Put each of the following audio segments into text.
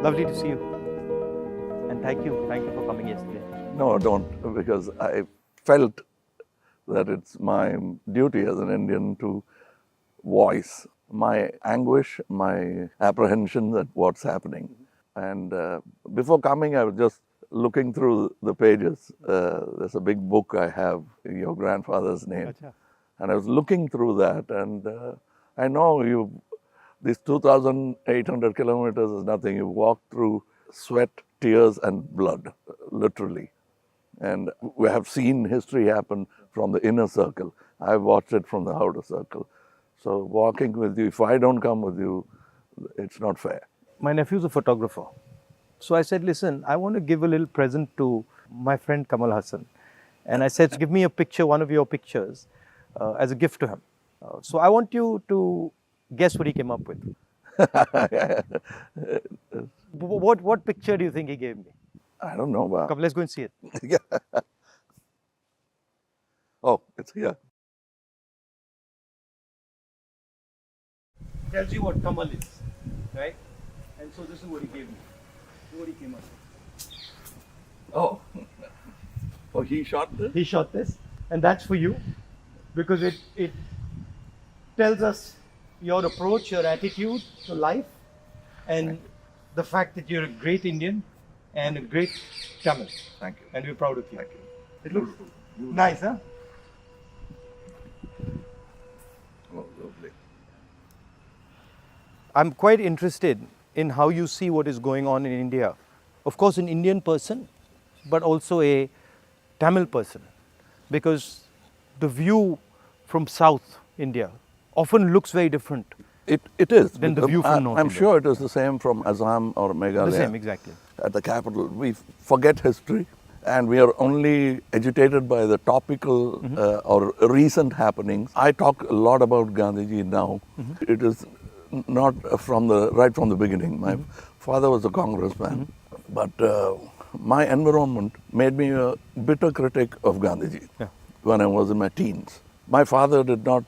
Lovely to see you. And thank you for coming yesterday. No, don't, because I felt that it's my duty as an Indian to voice my anguish, my apprehension at what's happening. And before coming, I was just looking through the pages. There's a big book I have, your grandfather's name. Acha. And I was looking through that, and I know these 2,800 kilometers is nothing. You walk through sweat, tears, and blood, literally. And we have seen history happen from the inner circle. I've watched it from the outer circle. So walking with you, if I don't come with you, it's not fair. My nephew's a photographer. So I said, listen, I want to give a little present to my friend Kamal Haasan. And I said, give me a picture, one of your pictures, as a gift to him. So I want you to guess what he came up with. What picture do you think he gave me? I don't know. Come, let's go and see it. Yeah. Oh, it's here. Tells you what Kamal is, right? And so this is what he gave me. This is what he came up with. Oh. Oh, he shot this? He shot this, and that's for you, because it tells us your approach, your attitude to life, and the fact that you're a great Indian and a great Tamil. Thank you. And we're proud of you. Thank you. It looks nice, huh? Oh, lovely. I'm quite interested in how you see what is going on in India. Of course, an Indian person, but also a Tamil person, because the view from South India often looks very different. It is. Than the view from North I'm India. sure it is the same from Assam or Meghalaya. The same, exactly. At the capital. We forget history, and we are only agitated by the topical or recent happenings. I talk a lot about Gandhiji now. It is not right from the beginning. My father was a congressman, but my environment made me a bitter critic of Gandhiji when I was in my teens. My father did not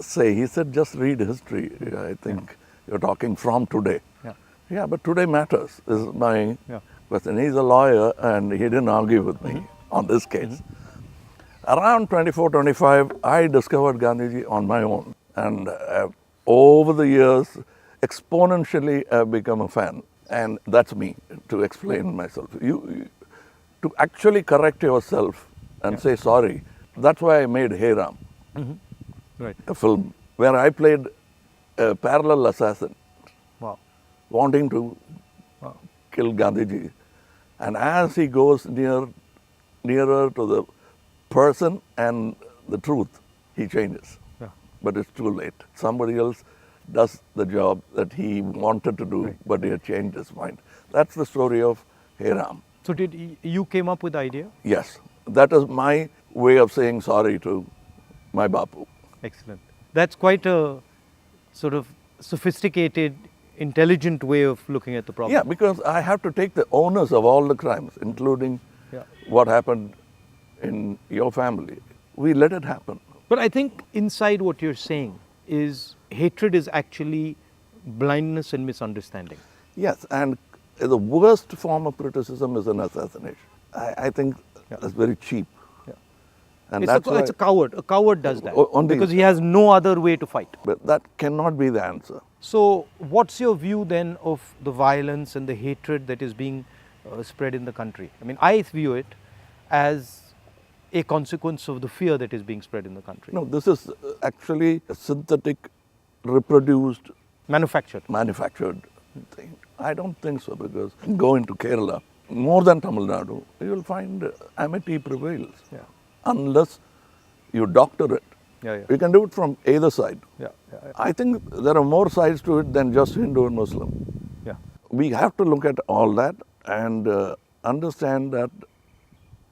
say, he said, just read history. I think you're talking from today. Yeah, but today matters, is my question. He's a lawyer, and he didn't argue with me on this case. Around 24, 25, I discovered Gandhiji on my own. And over the years, exponentially, I've become a fan. And that's me, to explain myself. You to actually correct yourself and say sorry. That's why I made Hey Ram, Right. a film where I played a parallel assassin, Wow. wanting to kill Gandhiji. And as he goes nearer to the person and the truth, he changes. Yeah. But it's too late. Somebody else does the job that he wanted to do, but he had changed his mind. That's the story of Hey Ram. So you came up with the idea? Yes, that is my way of saying sorry to my Bapu. Excellent. That's quite a sort of sophisticated, intelligent way of looking at the problem. Yeah, because I have to take the onus of all the crimes, including what happened in your family. We let it happen. But I think inside what you're saying is hatred is actually blindness and misunderstanding. Yes, and the worst form of criticism is an assassination. I think that's very cheap. And It's a coward. A coward does that Only- because he has no other way to fight. But that cannot be the answer. So what's your view then of the violence and the hatred that is being spread in the country? I mean, I view it as a consequence of the fear that is being spread in the country. No, this is actually a synthetic, reproduced, Manufactured. manufactured thing. I don't think so, because go into Kerala, more than Tamil Nadu, you will find amity prevails. Yeah. Unless you doctor it. Yeah. You can do it from either side. Yeah. I think there are more sides to it than just Hindu and Muslim. Yeah. We have to look at all that and understand that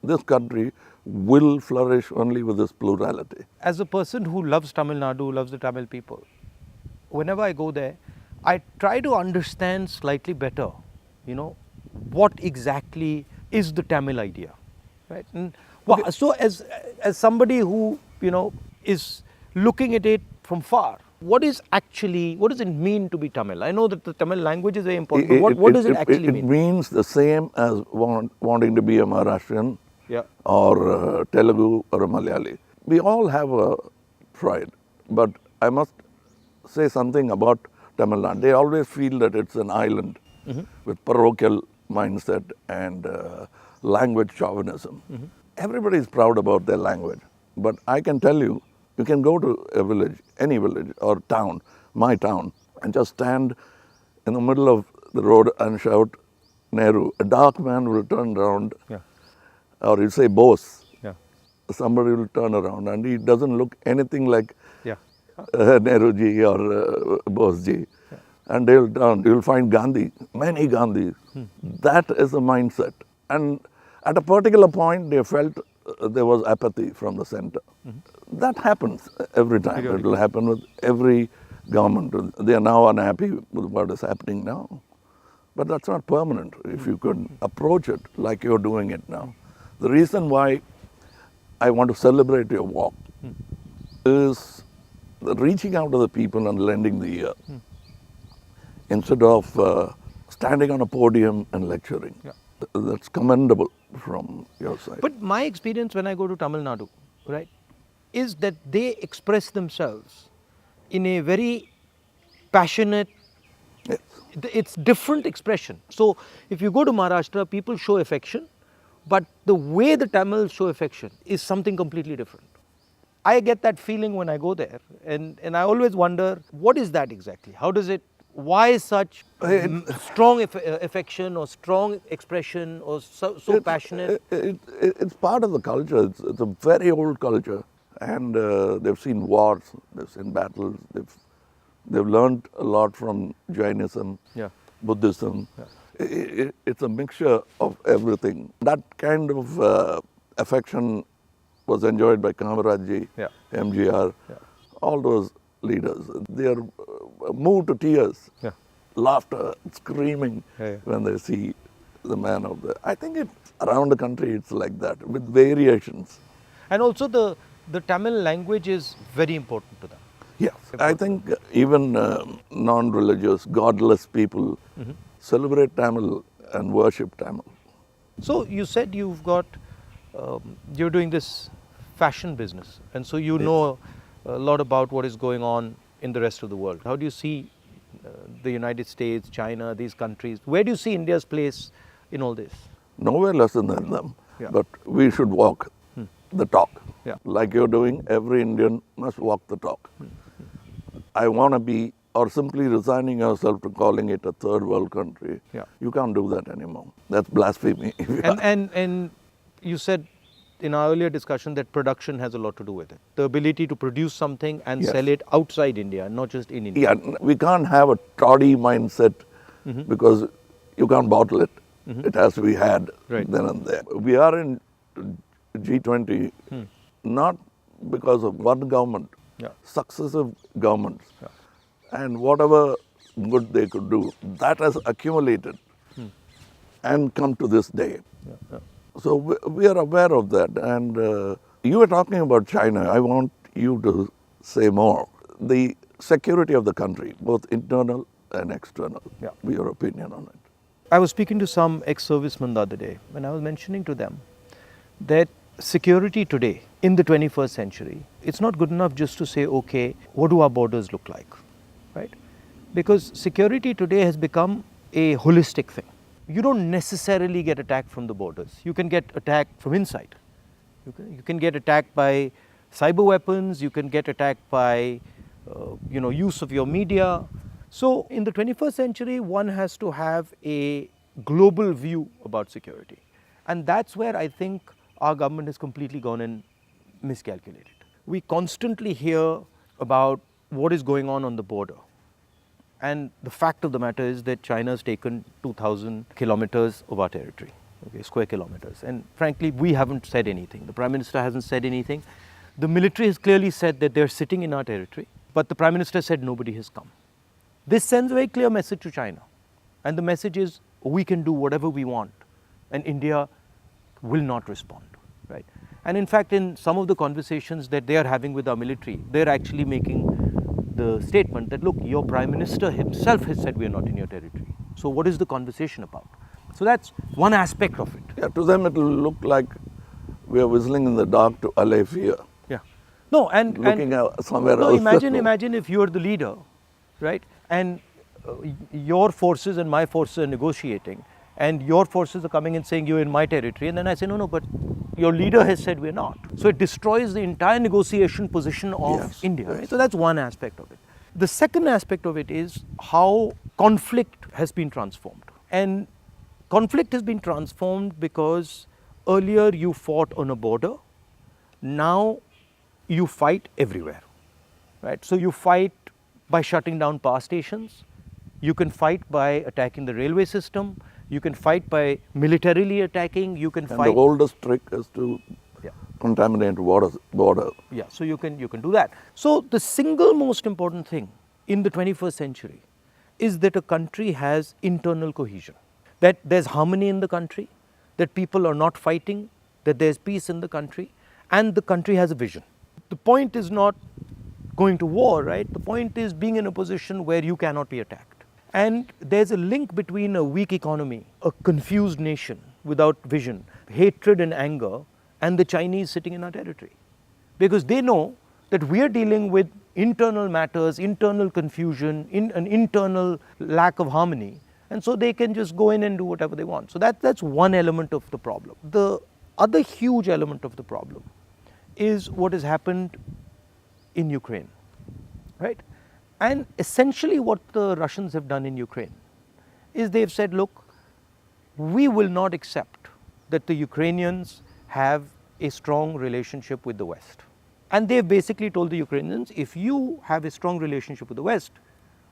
this country will flourish only with this plurality. As a person who loves Tamil Nadu, loves the Tamil people, whenever I go there, I try to understand slightly better, what exactly is the Tamil idea, right? And so as somebody who, is looking at it from far, What does it mean to be Tamil? I know that the Tamil language is very important, but what does it actually mean? It means the same as wanting to be a Maharashtrian Yeah. or Telugu or a Malayali. We all have a pride, but I must say something about Tamil Nadu. They always feel that it's an island with parochial mindset and language chauvinism. Everybody is proud about their language, but I can tell you, you can go to a village, any village or town, my town, and just stand in the middle of the road and shout Nehru. A dark man will turn around, Yeah. or he'll say Bose. Yeah. Somebody will turn around and he doesn't look anything like Yeah. Nehru ji or Bose ji. And they'll turn, you'll find Gandhi, many Gandhis. That is the mindset. And at a particular point, they felt there was apathy from the center. That happens every time. It will happen with every government. They are now unhappy with what is happening now. But that's not permanent if you could approach it like you're doing it now. The reason why I want to celebrate your walk is reaching out to the people and lending the ear instead of standing on a podium and lecturing. Yeah. That's commendable from your side. But my experience when I go to Tamil Nadu, right, is that they express themselves in a very passionate, Yes. it's different expression. So if you go to Maharashtra, people show affection, but the way the Tamils show affection is something completely different. I get that feeling when I go there, and I always wonder, what is that exactly? How does it, why such strong affection or strong expression or so passionate? It's part of the culture. It's a very old culture, and they've seen wars, they've seen battles, they've learned a lot from Jainism, Yeah. Buddhism. It's a mixture of everything. That kind of affection was enjoyed by Kamarajji, Yeah. MGR, all those leaders. They are moved to tears, Yeah. laughter, screaming when they see the man of the. I think around the country it's like that with variations. And also the Tamil language is very important to them. Yes, I think even non-religious, godless people celebrate Tamil and worship Tamil. So you said you've got, you're doing this fashion business, and so you know a lot about what is going on in the rest of the world. How do you see the United States, China, these countries? Where do you see India's place in all this? Nowhere less than them, Yeah. but we should walk the talk. Yeah. Like you're doing, every Indian must walk the talk. I want to be, or simply resigning yourself to calling it a third world country. Yeah. You can't do that anymore. That's blasphemy. And you said in our earlier discussion that production has a lot to do with it. The ability to produce something and Yes. sell it outside India, not just in India. Yeah, we can't have a toddy mindset because you can't bottle it. It has to be had Right. then and there. We are in G20 not because of one government, Yeah. successive governments. And whatever good they could do, that has accumulated and come to this day. So we are aware of that. And you were talking about China. I want you to say more. The security of the country, both internal and external. Yeah. Your opinion on it. I was speaking to some ex-servicemen the other day, and I was mentioning to them that security today in the 21st century, it's not good enough just to say, okay, what do our borders look like, right? Because security today has become a holistic thing. You don't necessarily get attacked from the borders. You can get attacked from inside. You can get attacked by cyber weapons. You can get attacked by, use of your media. So in the 21st century, one has to have a global view about security. And that's where I think our government has completely gone and miscalculated. We constantly hear about what is going on the border. And the fact of the matter is that China has taken 2,000 kilometers of our territory, okay, square kilometers. And frankly, we haven't said anything. The Prime Minister hasn't said anything. The military has clearly said that they're sitting in our territory, but the Prime Minister said nobody has come. This sends a very clear message to China. And the message is, we can do whatever we want, and India will not respond, right? And in fact, in some of the conversations that they are having with our military, they're actually making the statement that, look, your Prime Minister himself has said we are not in your territory. So what is the conversation about? So that's one aspect of it. Yeah, to them it will look like we are whistling in the dark to allay fear. Yeah. No, and Looking somewhere no, else. imagine if you are the leader, right? And your forces and my forces are negotiating, and your forces are coming and saying you're in my territory, and then I say no, but your leader has said we're not. So it destroys the entire negotiation position of Yes, India. yes. Right? So that's one aspect of it. The second aspect of it is how conflict has been transformed, and conflict has been transformed because earlier you fought on a border, now you fight everywhere, right? So you fight by shutting down power stations, you can fight by attacking the railway system, you can fight by militarily attacking, you can And fight. the oldest trick is to Yeah. contaminate border. Yeah, so you can do that. So the single most important thing in the 21st century is that a country has internal cohesion, that there's harmony in the country, that people are not fighting, that there's peace in the country, and the country has a vision. The point is not going to war, right? The point is being in a position where you cannot be attacked. And there's a link between a weak economy, a confused nation without vision, hatred and anger, and the Chinese sitting in our territory. Because they know that we are dealing with internal matters, internal confusion, an internal lack of harmony, and so they can just go in and do whatever they want. So that's one element of the problem. The other huge element of the problem is what has happened in Ukraine, right? And essentially what the Russians have done in Ukraine is they've said, look, we will not accept that the Ukrainians have a strong relationship with the West. And they've basically told the Ukrainians, if you have a strong relationship with the West,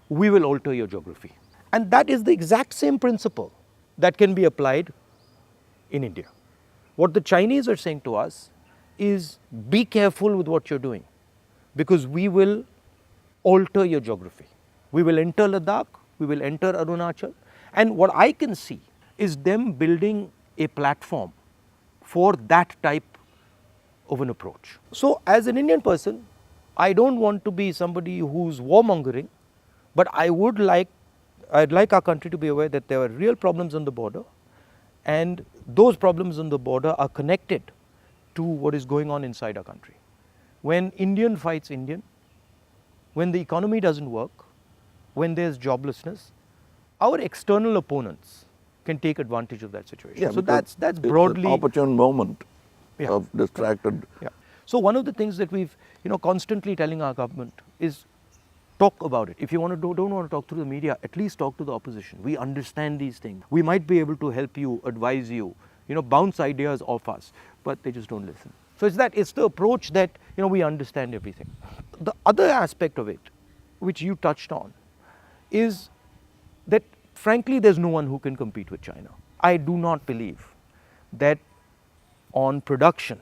we will alter your geography. And that is the exact same principle that can be applied in India. What the Chinese are saying to us is, be careful with what you're doing, because we will alter your geography. We will enter Ladakh, we will enter Arunachal, and what I can see is them building a platform for that type of an approach. So as an Indian person, I don't want to be somebody who's warmongering, but I'd like our country to be aware that there are real problems on the border, and those problems on the border are connected to what is going on inside our country. When Indian fights Indian, when the economy doesn't work, when there's joblessness, our external opponents can take advantage of that situation. Yeah, so because that's it's broadly an opportune moment Yeah. of distracted. Yeah. So one of the things that we've constantly telling our government is talk about it. If you don't want to talk through the media, at least talk to the opposition. We understand these things. We might be able to help you, advise you, bounce ideas off us, but they just don't listen. So it's the approach that we understand everything. The other aspect of it, which you touched on, is that frankly there's no one who can compete with China. I do not believe that on production,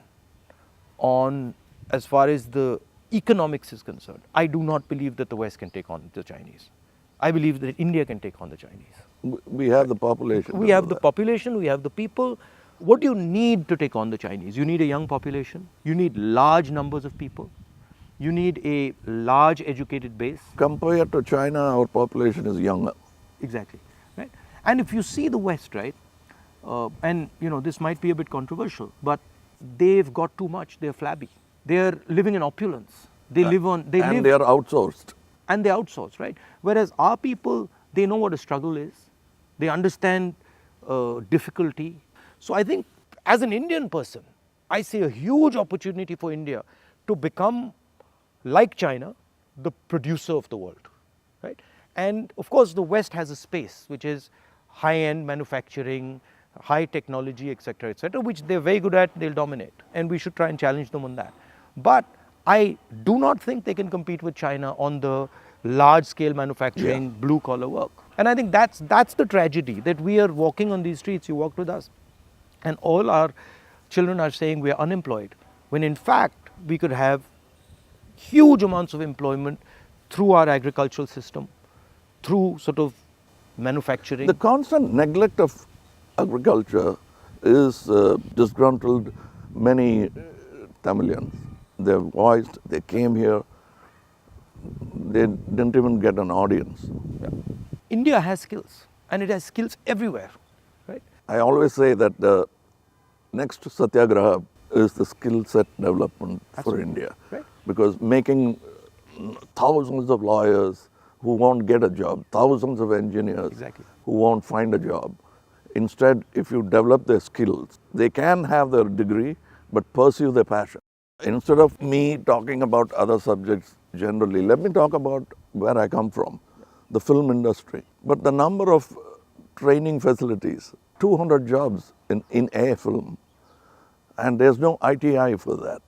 on as far as the economics is concerned, I do not believe that the West can take on the Chinese. I believe that India can take on the Chinese. We have the population. We have the population, we have the people. What do you need to take on the Chinese? You need a young population, you need large numbers of people, you need a large educated base. Compared to China, our population is younger. Exactly, right? And if you see the West, right, and this might be a bit controversial, but they've got too much, they're flabby. They're living in opulence. They live on, they and live. they are outsourced. And they outsource, right? Whereas our people, they know what a struggle is. They understand difficulty. So I think as an Indian person, I see a huge opportunity for India to become, like China, the producer of the world, right? And of course, the West has a space, which is high-end manufacturing, high technology, etc., which they're very good at, they'll dominate. And we should try and challenge them on that. But I do not think they can compete with China on the large-scale manufacturing, blue-collar work. And I think that's the tragedy, that we are walking on these streets, you walked with us, and all our children are saying we are unemployed, when in fact we could have huge amounts of employment through our agricultural system, through sort of manufacturing. The constant neglect of agriculture is disgruntled many Tamilians. They're voiced, they came here, they didn't even get an audience. India has skills, and it has skills everywhere, right? I always say that the next Satyagraha is the skill set development for India. Right. Because making thousands of lawyers who won't get a job, thousands of engineers Exactly. who won't find a job. Instead, if you develop their skills, they can have their degree but pursue their passion. Instead of me talking about other subjects generally, let me talk about where I come from, the film industry. But the number of training facilities, 200 jobs in a film, and there's no ITI for that.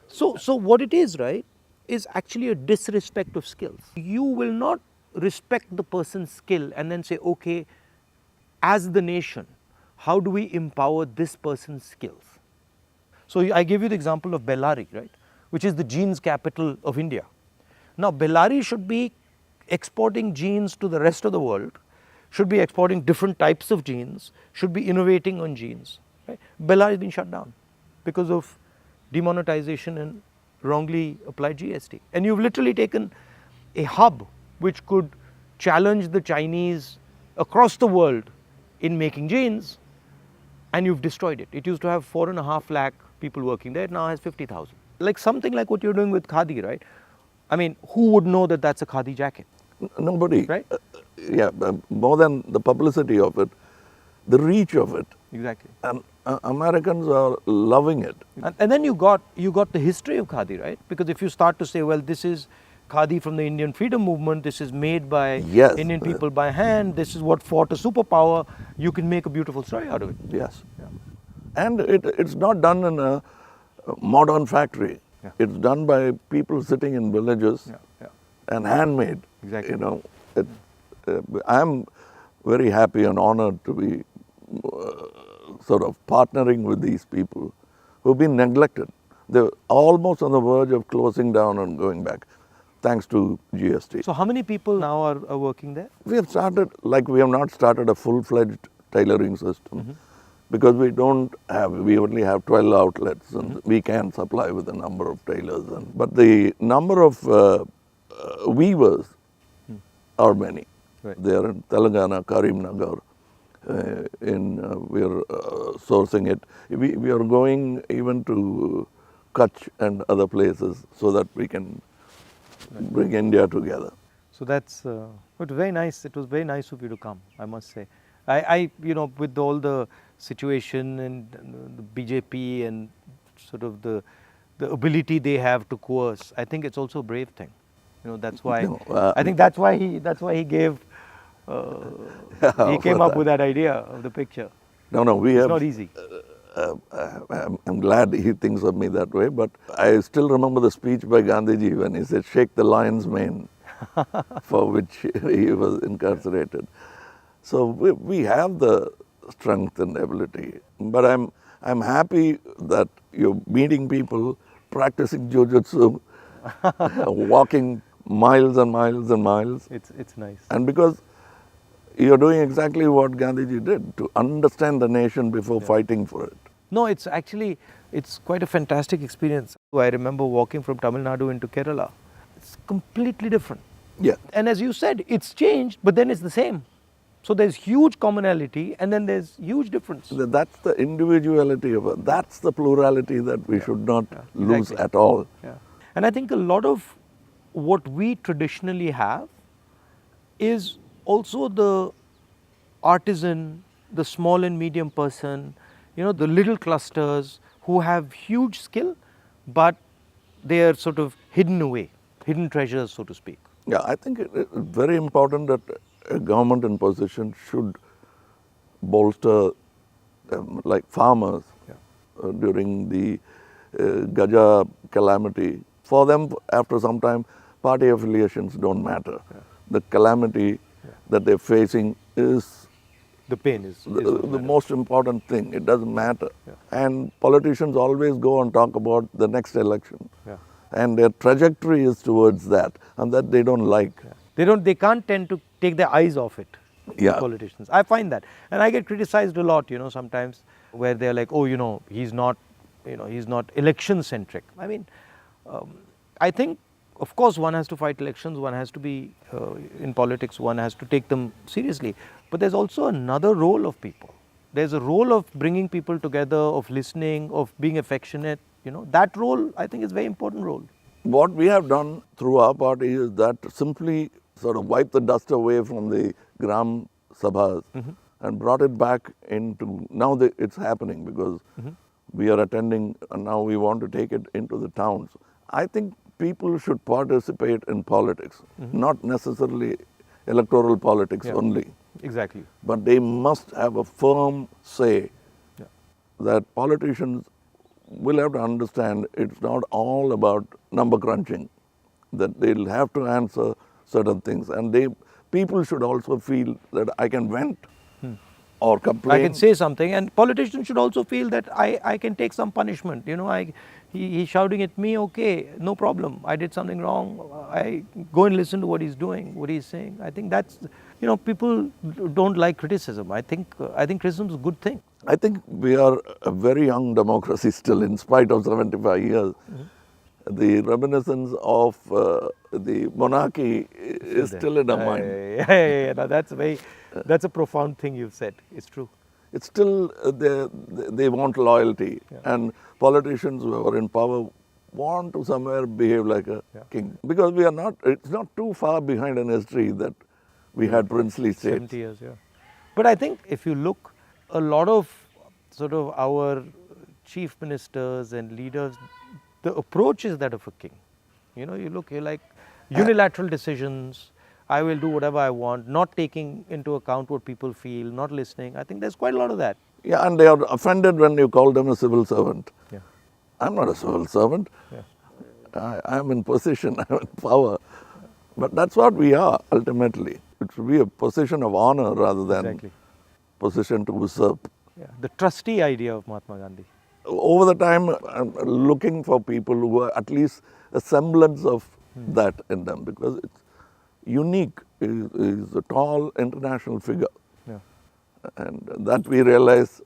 So what it is, right, is actually a disrespect of skills. You will not respect the person's skill and then say, okay, as the nation, how do we empower this person's skills? So I gave you the example of Bellary, right, which is the jeans capital of India. Now Bellary should be exporting jeans to the rest of the world, should be exporting different types of jeans, should be innovating on jeans. Right? Bellary has been shut down because of demonetization and wrongly applied GST. And you've literally taken a hub which could challenge the Chinese across the world in making jeans, and you've destroyed it. It used to have 4.5 lakh people working there, it now has 50,000. Like something like what you're doing with Khadi, right? I mean, who would know that that's a Khadi jacket? Nobody. Right? More than the publicity of it, the reach of it. Exactly. And Americans are loving it. And then you got the history of Khadi, right? Because if you start to say, well, this is Khadi from the Indian freedom movement, this is made by Yes. Indian people by hand, this is what fought a superpower, you can make a beautiful story out of it. Yes. And it's not done in a modern factory. Yeah. It's done by people sitting in villages and handmade. Exactly. You know, I'm very happy and honored to be sort of partnering with these people who've been neglected. They're almost on the verge of closing down and going back, thanks to GST. So how many people now are working there? We have started, like we have not started a full-fledged tailoring system because we only have 12 outlets and we can supply with a number of tailors. But the number of weavers are many. Right. They are in Telangana, Karimnagar. We are sourcing it. We are going even to Kutch and other places so that we can bring India together. So that's it was very nice. It was very nice of you to come, I must say. I with all the situation and the BJP and sort of the ability they have to coerce, I think it's also a brave thing. That's why I think that's why he gave he came up with that idea of the picture. It's not easy. I'm glad he thinks of me that way, but I still remember the speech by Gandhiji when he said, "Shake the lion's mane," for which he was incarcerated. So we have the strength and ability, but I'm happy that you're meeting people, practicing jujutsu, walking miles and miles and miles. It's nice. And because you're doing exactly what Gandhiji did, to understand the nation before fighting for it. No, it's quite a fantastic experience. I remember walking from Tamil Nadu into Kerala. It's completely different. Yeah. And as you said, it's changed, but then it's the same. So there's huge commonality and then there's huge difference. That's the individuality of it. That's the plurality that we should not lose exactly. at all. Yeah. And I think a lot of what we traditionally have is also the artisan, the small and medium person, the little clusters who have huge skill, but they are sort of hidden away, hidden treasures, so to speak. Yeah, I think it's very important that a government in position should bolster like farmers during the Gaja calamity. For them, after some time, party affiliations don't matter. The calamity that they're facing is the pain is the most important thing. It doesn't matter. And politicians always go and talk about the next election. And their trajectory is towards that, and that they don't like. They can't tend to take their eyes off it. Politicians. I find that. And I get criticized a lot, sometimes where they're like, oh, he's not election centric. I mean, I think of course, one has to fight elections, one has to be in politics, one has to take them seriously. But there's also another role of people. There's a role of bringing people together, of listening, of being affectionate. That role, I think, is a very important role. What we have done through our party is that simply sort of wipe the dust away from the Gram Sabhas and brought it back into, now it's happening because we are attending and now we want to take it into the towns. I think people should participate in politics, not necessarily electoral politics only. Exactly. But they must have a firm say that politicians will have to understand it's not all about number crunching, that they'll have to answer certain things. And people should also feel that I can vent or complain. I can say something, and politicians should also feel that I can take some punishment. He's shouting at me, okay, no problem. I did something wrong. I go and listen to what he's doing, what he's saying. I think that's, people don't like criticism. I think criticism is a good thing. I think we are a very young democracy still, in spite of 75 years. The reminiscence of the monarchy is still in our mind. Yeah. No, that's a profound thing you've said. It's true. It's still, they want loyalty. And politicians who are in power want to somewhere behave like a king. Because it's not too far behind in history that we had princely states. 70 years, yeah. But I think if you look, a lot of sort of our chief ministers and leaders, the approach is that of a king. You look, you're like unilateral decisions. I will do whatever I want, not taking into account what people feel, not listening. I think there's quite a lot of that. Yeah, and they are offended when you call them a civil servant. Yeah. I'm not a civil servant. Yeah. I'm in position, I'm in power. But that's what we are, ultimately. It should be a position of honor rather than position to usurp. Yeah. The trustee idea of Mahatma Gandhi. Over the time, I'm looking for people who are at least a semblance of that in them, because it's unique. He's a tall international figure. Yeah. And that we realize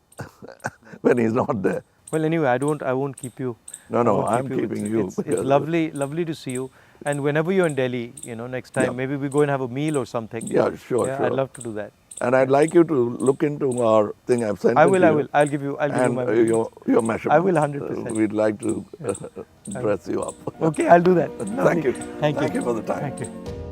when he's not there. Well, anyway, I won't keep you. No, I'm keeping you. It's lovely to see you. And whenever you're in Delhi, next time, maybe we go and have a meal or something. Yeah, sure. I'd love to do that. And I'd like you to look into our thing I've sent. I will. I'll give you my your measurements. I will 100%. We'd like to dress you up. Okay, I'll do that. Thank you. Thank you for the time. Thank you.